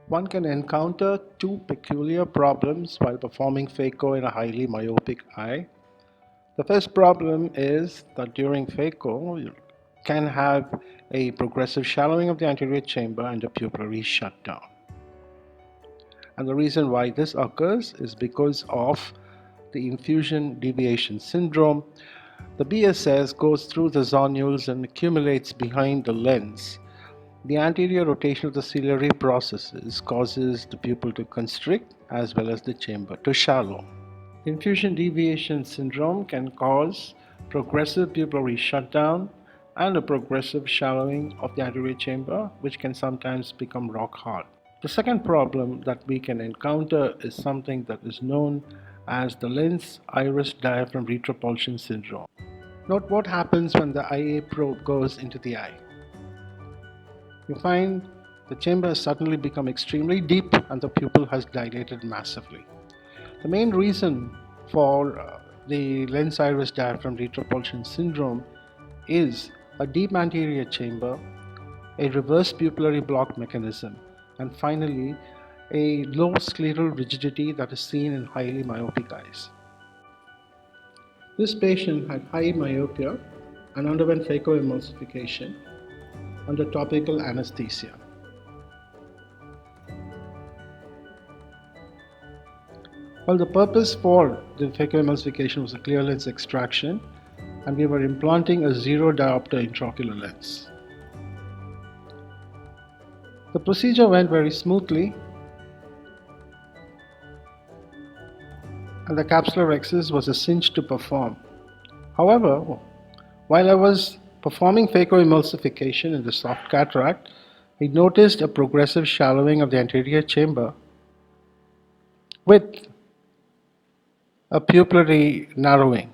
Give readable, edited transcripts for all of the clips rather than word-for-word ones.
One can encounter two peculiar problems while performing phaco in a highly myopic eye. The first problem is that during phaco, you can have a progressive shallowing of the anterior chamber and a pupillary shutdown. And the reason why this occurs is because of the infusion deviation syndrome. The BSS goes through the zonules and accumulates behind the lens. The anterior rotation of the ciliary processes causes the pupil to constrict as well as the chamber to shallow. Infusion deviation syndrome can cause progressive pupillary shutdown and a progressive shallowing of the anterior chamber, which can sometimes become rock hard. The second problem that we can encounter is something that is known as the lens iris diaphragm retropulsion syndrome. Note what happens when the IA probe goes into the eye. You find the chamber has suddenly become extremely deep and the pupil has dilated massively. The main reason for the lens iris diaphragm retropulsion syndrome is a deep anterior chamber, a reverse pupillary block mechanism, and finally a low scleral rigidity that is seen in highly myopic eyes. This patient had high myopia and underwent phacoemulsification under topical anesthesia. Well, the purpose for the phacoemulsification was a clear lens extraction, and we were implanting a 0 diopter intraocular lens. The procedure went very smoothly, and the capsular rhexis was a cinch to perform. However, while I was performing phacoemulsification in the soft cataract, I noticed a progressive shallowing of the anterior chamber with a pupillary narrowing.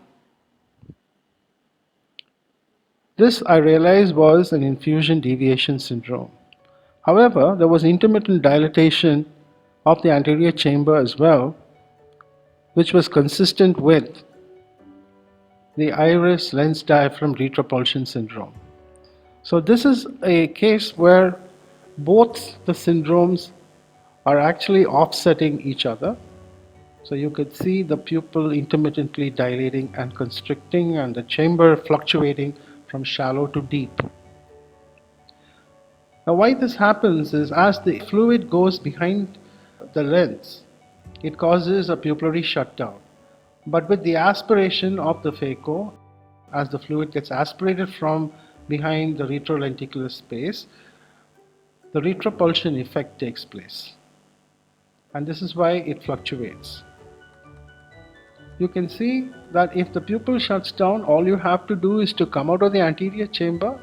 This I realized was an infusion deviation syndrome. However, there was intermittent dilatation of the anterior chamber as well, which was consistent with the iris lens diaphragm retropulsion syndrome. So this is a case where both the syndromes are actually offsetting each other. So you could see the pupil intermittently dilating and constricting and the chamber fluctuating from shallow to deep. Now why this happens is as the fluid goes behind the lens, it causes a pupillary shutdown. But with the aspiration of the phaco, as the fluid gets aspirated from behind the retrolenticular space, the retropulsion effect takes place. And this is why it fluctuates. You can see that if the pupil shuts down, all you have to do is to come out of the anterior chamber,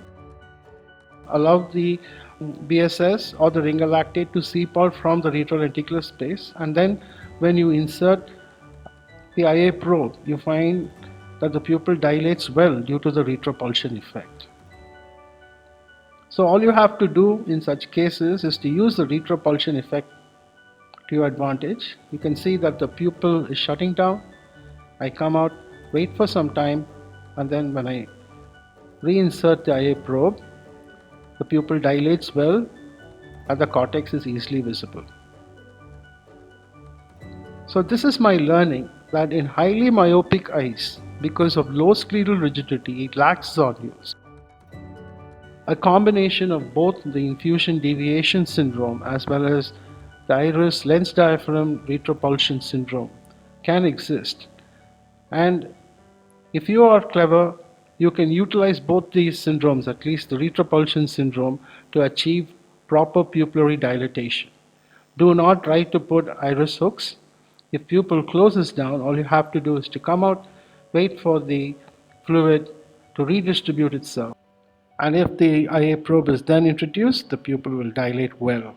allow the BSS or the ringer lactate to seep out from the retrolenticular space, and then when you insert the IA probe, you find that the pupil dilates well due to the retropulsion effect. So all you have to do in such cases is to use the retropulsion effect to your advantage. You can see that the pupil is shutting down. I come out, wait for some time, and then when I reinsert the IA probe, the pupil dilates well and the cortex is easily visible. So this is my learning that in highly myopic eyes, because of low scleral rigidity, it lacks zonules. A combination of both the infusion deviation syndrome as well as the iris lens diaphragm retropulsion syndrome can exist. And if you are clever, you can utilize both these syndromes, at least the retropulsion syndrome, to achieve proper pupillary dilatation. Do not try to put iris hooks. If pupil closes down, all you have to do is to come out, wait for the fluid to redistribute itself. And if the IA probe is then introduced, the pupil will dilate well.